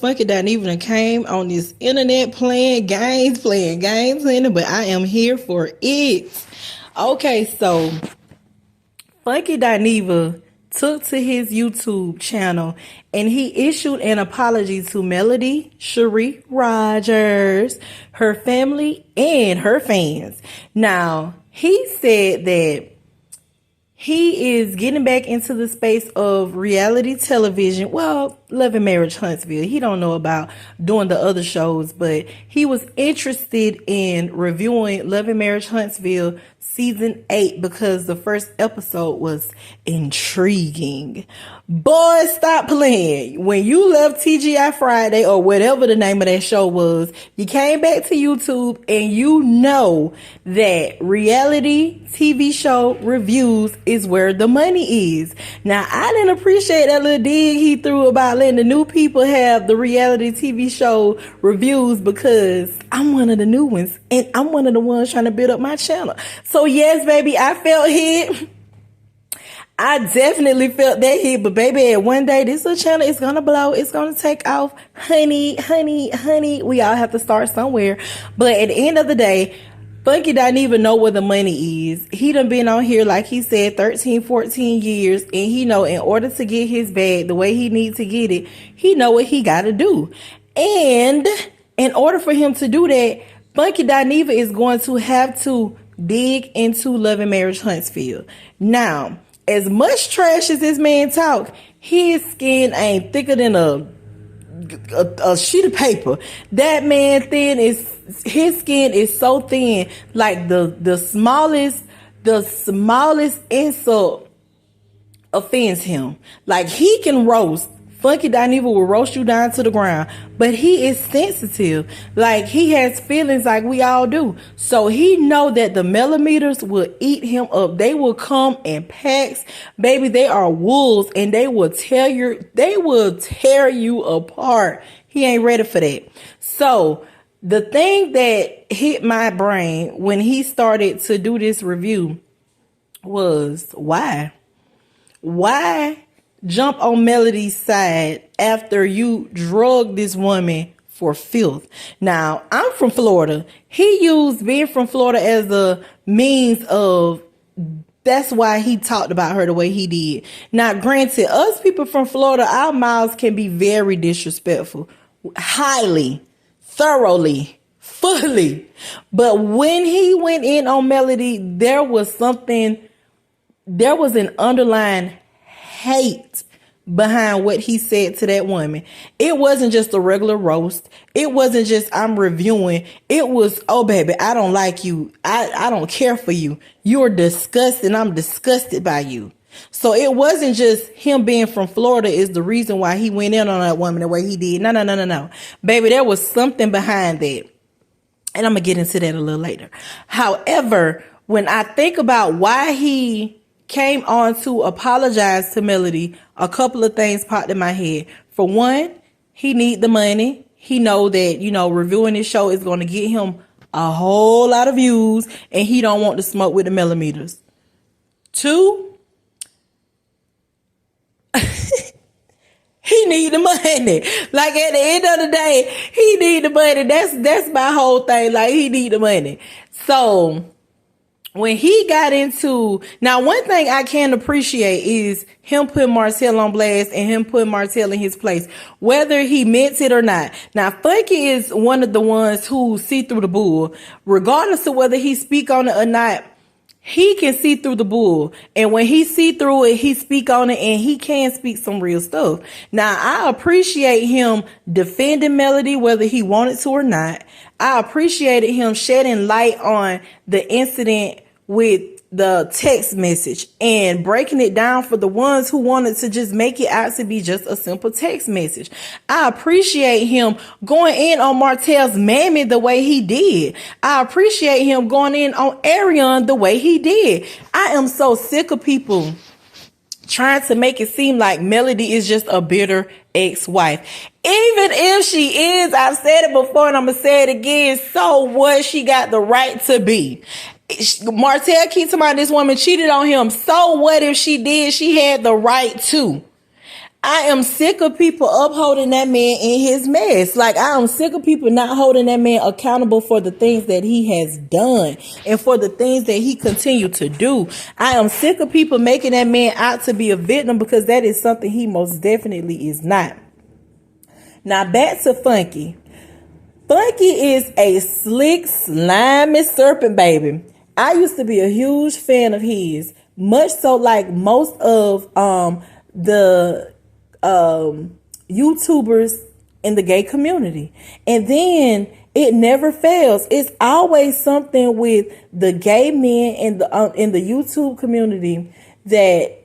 Funky Dineva came on this internet playing games, honey, but I am here for it. Okay, so Funky Dineva took to his YouTube channel and he issued an apology to Melody Shari Rodgers, her family, and her fans. Now, he said that he is getting back into the space of reality television. Well, Love and Marriage Huntsville. He don't know about doing the other shows, but he was interested in reviewing Love and Marriage Huntsville season 8 because the first episode was intriguing. Boy, stop playing. When you left TGI Friday or whatever the name of that show was, you came back to YouTube and you know that reality TV show reviews is where the money is. Now, I didn't appreciate that little dig he threw about letting the new people have the reality TV show reviews because I'm one of the new ones and I'm one of the ones trying to build up my channel. So yes, baby, I felt hit. I definitely felt that hit, but baby, one day this little channel is gonna blow. It's gonna take off. Honey. We all have to start somewhere. But at the end of the day, Funky doesn't even know where the money is. He done been on here, like he said, 13, 14 years. And he know in order to get his bag the way he needs to get it, he know what he got to do. And in order for him to do that, Funky Dineva is going to have to dig into Love and Marriage Huntsville. Now, as much trash as this man talk, his skin ain't thicker than a sheet of paper. That man his skin is so thin, like the smallest insult offends him. Like he can roast. Funky Dineva will roast you down to the ground, but he is sensitive. Like he has feelings like we all do. So he know that the millimeters will eat him up. They will come in packs. Baby, they are wolves and they will tear you apart. He ain't ready for that. So the thing that hit my brain when he started to do this review was why? Why jump on Melody's side after you drug this woman for filth? Now, I'm from Florida. He used being from Florida as a means of, that's why he talked about her the way he did. Now, granted, us people from Florida, our mouths can be very disrespectful. Highly, thoroughly, fully. But when he went in on Melody, there was an underlying hate behind what he said to that woman. It wasn't just a regular roast. It wasn't just I'm reviewing. It was, oh baby, I don't like you. I don't care for you. You're disgusting. I'm disgusted by you. So it wasn't just him being from Florida is the reason why he went in on that woman the way he did. No. Baby, there was something behind that. And I'm going to get into that a little later. However, when I think about why he came on to apologize to Melody, a couple of things popped in my head. For one, he need the money. He know that, reviewing this show is going to get him a whole lot of views and he don't want to smoke with the millimeters. Two, he need the money. Like at the end of the day, he need the money. That's my whole thing. Like he need the money. So when he got into, now one thing I can appreciate is him putting Martel on blast and him putting Martel in his place, whether he meant it or not. Now Funky is one of the ones who see through the bull, regardless of whether he speak on it or not. He can see through the bull. And when he see through it, he speak on it and he can speak some real stuff. Now, I appreciate him defending Melody, whether he wanted to or not. I appreciated him shedding light on the incident with the text message and breaking it down for the ones who wanted to just make it out to be just a simple text message. I appreciate him going in on Martel's mammy the way he did. I appreciate him going in on Ariane the way he did. I am so sick of people trying to make it seem like Melody is just a bitter ex-wife. Even if she is, I've said it before and I'm going to say it again, so what? She got the right to be. Martel keeps talking about this woman cheated on him. So what if she did? She had the right to. I am sick of people upholding that man in his mess. Like, I am sick of people not holding that man accountable for the things that he has done and for the things that he continued to do. I am sick of people making that man out to be a victim, because that is something he most definitely is not. Now, back to Funky. Funky is a slick, slimy serpent, baby. I used to be a huge fan of his, much so like most of the YouTubers in the gay community. And then it never fails. It's always something with the gay men in the YouTube community that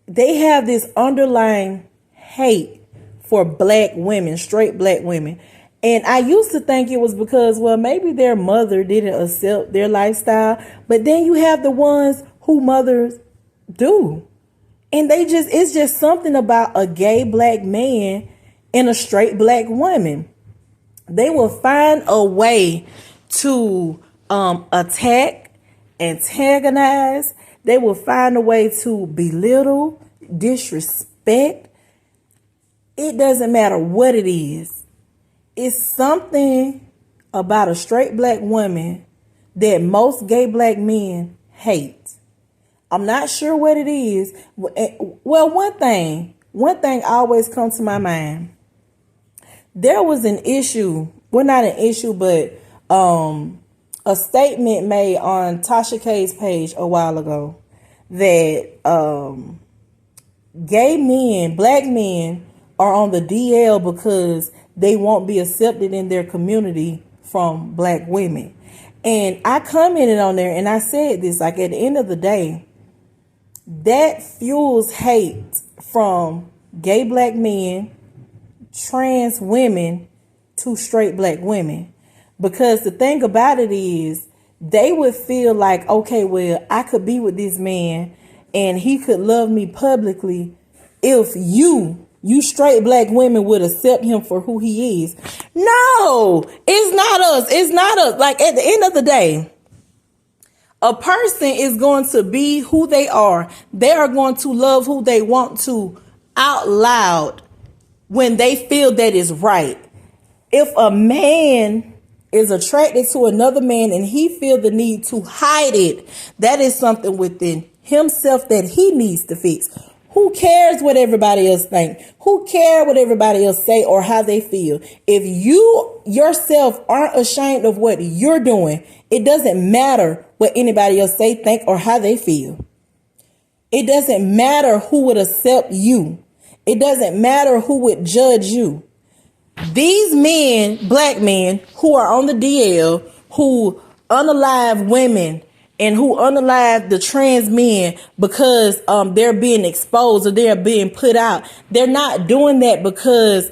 they have this underlying hate for black women, straight black women. And I used to think it was because, well, maybe their mother didn't accept their lifestyle. But then you have the ones who mothers do. And it's just something about a gay black man and a straight black woman. They will find a way to attack, antagonize. They will find a way to belittle, disrespect. It doesn't matter what it is. It's something about a straight black woman that most gay black men hate. I'm not sure what it is. Well, one thing always comes to my mind. There was an issue, well, not an issue, but a statement made on Tasha K's page a while ago that gay men, black men, are on the DL because they won't be accepted in their community from black women. And I commented on there and I said this, like, at the end of the day, that fuels hate from gay black men, trans women, to straight black women. Because the thing about it is, they would feel like, okay, well, I could be with this man and he could love me publicly if you straight black women would accept him for who he is. No, it's not us. It's not us. Like, at the end of the day, a person is going to be who they are. They are going to love who they want to out loud when they feel that is right. If a man is attracted to another man and he feel the need to hide it, that is something within himself that he needs to fix. Who cares what everybody else think? Who cares what everybody else say or how they feel? If you yourself aren't ashamed of what you're doing, it doesn't matter what anybody else say, think, or how they feel. It doesn't matter who would accept you. It doesn't matter who would judge you. These men, black men, who are on the DL, who unalive women and who unalive the trans men because they're being exposed or they're being put out, they're not doing that because,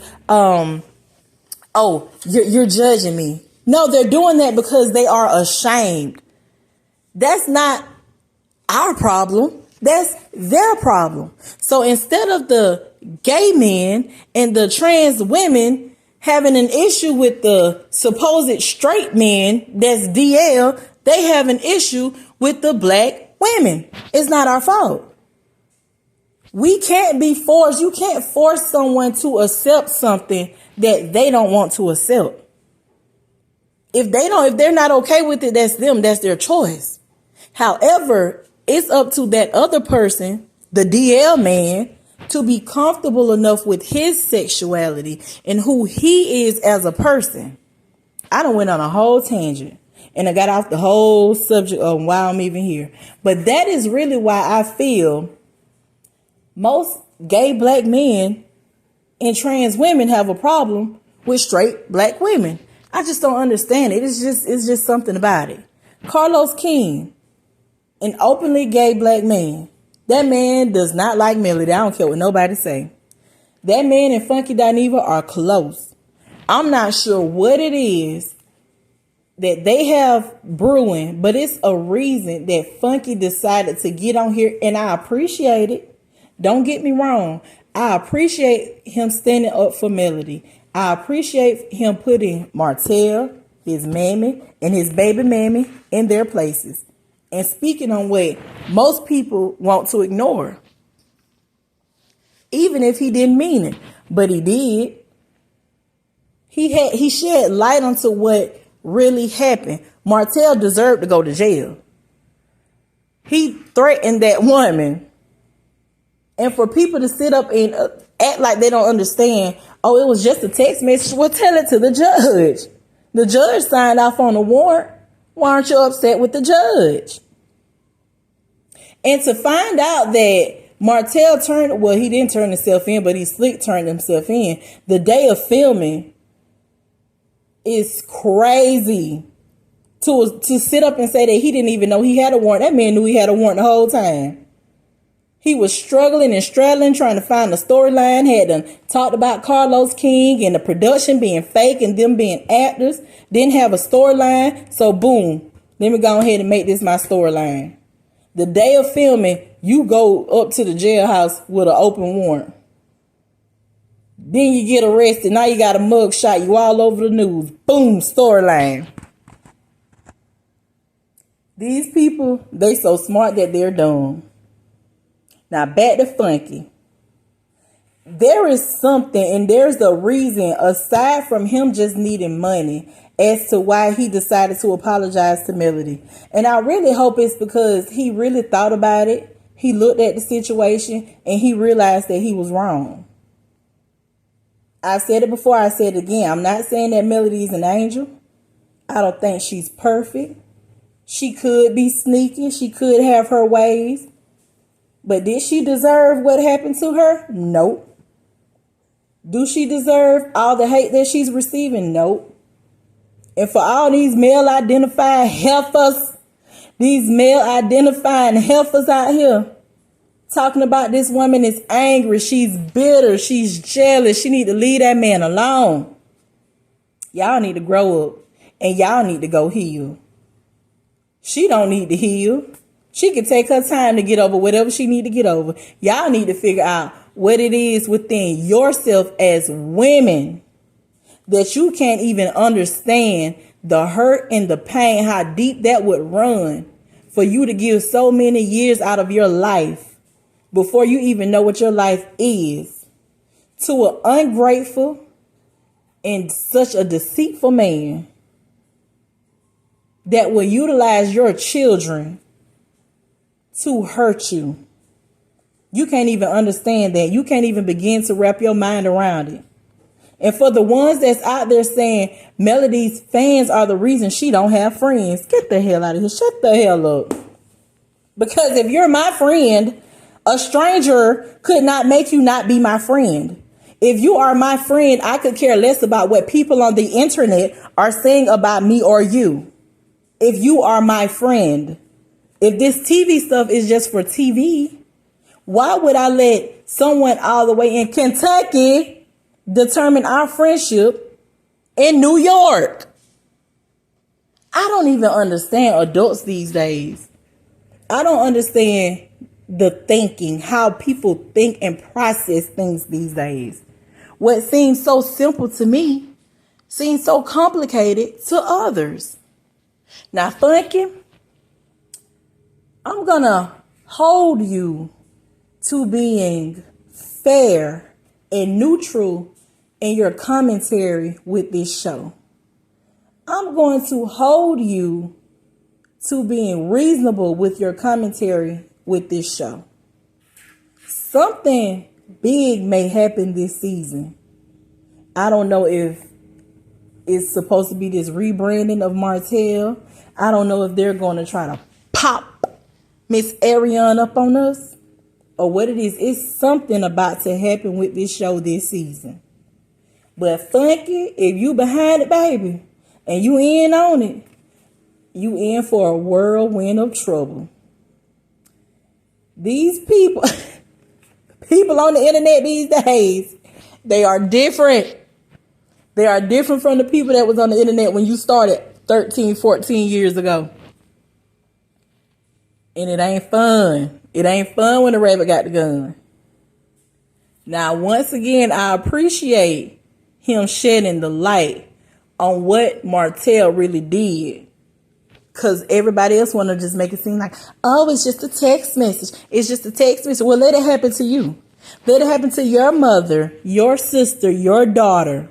you're judging me. No, they're doing that because they are ashamed. That's not our problem. That's their problem. So instead of the gay men and the trans women having an issue with the supposed straight men that's DL, they have an issue with the black women. It's not our fault. We can't be forced. You can't force someone to accept something that they don't want to accept. If they're not okay with it, that's them. That's their choice. However, it's up to that other person, the DL man, to be comfortable enough with his sexuality and who he is as a person. I done went on a whole tangent and I got off the whole subject of why I'm even here. But that is really why I feel most gay black men and trans women have a problem with straight black women. I just don't understand it. It's just something about it. Carlos King, an openly gay black man. That man does not like Melody. I don't care what nobody say. That man and Funky Dineva are close. I'm not sure what it is that they have brewing, but it's a reason that Funky decided to get on here, and I appreciate it. Don't get me wrong. I appreciate him standing up for Melody. I appreciate him putting Martel, his mammy, and his baby mammy in their places and speaking on what most people want to ignore. even if he didn't mean it, but he did. He shed light onto what really happened. Martel deserved to go to jail. He threatened that woman. And for people to sit up and act like they don't understand, oh, it was just a text message, well, tell it to the judge. The judge signed off on the warrant. Why aren't you upset with the judge? And to find out that Martel he didn't turn himself in, but he slick turned himself in the day of filming is crazy. To sit up and say that he didn't even know he had a warrant. That man knew he had a warrant the whole time. He was struggling and straddling, trying to find a storyline. Had them talked about Carlos King and the production being fake and them being actors. Didn't have a storyline. So boom, let me go ahead and make this my storyline. The day of filming, you go up to the jailhouse with an open warrant. Then you get arrested. Now you got a mug shot. You all over the news. Boom, storyline. These people, they so smart that they're dumb. Now back to Funky. There is something and there's a reason aside from him just needing money as to why he decided to apologize to Melody. And I really hope it's because he really thought about it. He looked at the situation and he realized that he was wrong. I've said it before, I said it again. I'm not saying that Melody is an angel. I don't think she's perfect. She could be sneaky. She could have her ways. But did she deserve what happened to her? Nope. Do she deserve all the hate that she's receiving? Nope. And for all these male-identifying heifers, out here, talking about this woman is angry, she's bitter, she's jealous, she need to leave that man alone. Y'all need to grow up and y'all need to go heal. She don't need to heal. She can take her time to get over whatever she need to get over. Y'all need to figure out what it is within yourself as women that you can't even understand the hurt and the pain, how deep that would run for you to give so many years out of your life before you even know what your life is to an ungrateful and such a deceitful man that will utilize your children to hurt you. You can't even understand that. You can't even begin to wrap your mind around it. And for the ones that's out there saying Melody's fans are the reason she don't have friends, get the hell out of here. Shut the hell up. Because if you're my friend, a stranger could not make you not be my friend. If you are my friend, I could care less about what people on the internet are saying about me or you. If you are my friend, if this TV stuff is just for TV, why would I let someone all the way in Kentucky determine our friendship in New York? I don't even understand adults these days. I don't understand the thinking, how people think and process things these days. What seems so simple to me seems so complicated to others. Now, Funky, I'm going to hold you to being fair and neutral in your commentary with this show. I'm going to hold you to being reasonable with your commentary with this show. Something big may happen this season. I don't know if it's supposed to be this rebranding of Martel. I don't know if they're going to try to pop Miss Ariane up on us or what it is. It's something about to happen with this show this season. But Funky, if you behind it, baby, and you in on it, you in for a whirlwind of trouble. These people on the internet these days, they are different. They are different from the people that was on the internet when you started 13, 14 years ago. And it ain't fun. It ain't fun when the rabbit got the gun. Now, once again, I appreciate him shedding the light on what Martel really did. Because everybody else want to just make it seem like, oh, it's just a text message. It's just a text message. Well, let it happen to you. Let it happen to your mother, your sister, your daughter.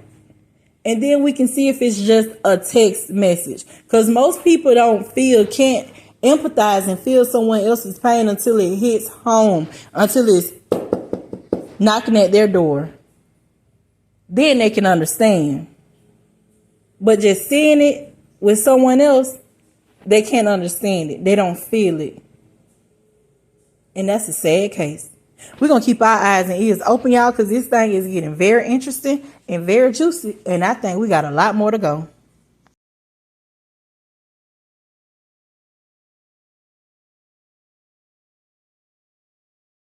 And then we can see if it's just a text message. Because most people can't empathize and feel someone else's pain until it hits home, until it's knocking at their door. Then they can understand. But just seeing it with someone else, they can't understand it. They don't feel it. And that's a sad case. We're going to keep our eyes and ears open, y'all, because this thing is getting very interesting and very juicy. And I think we got a lot more to go.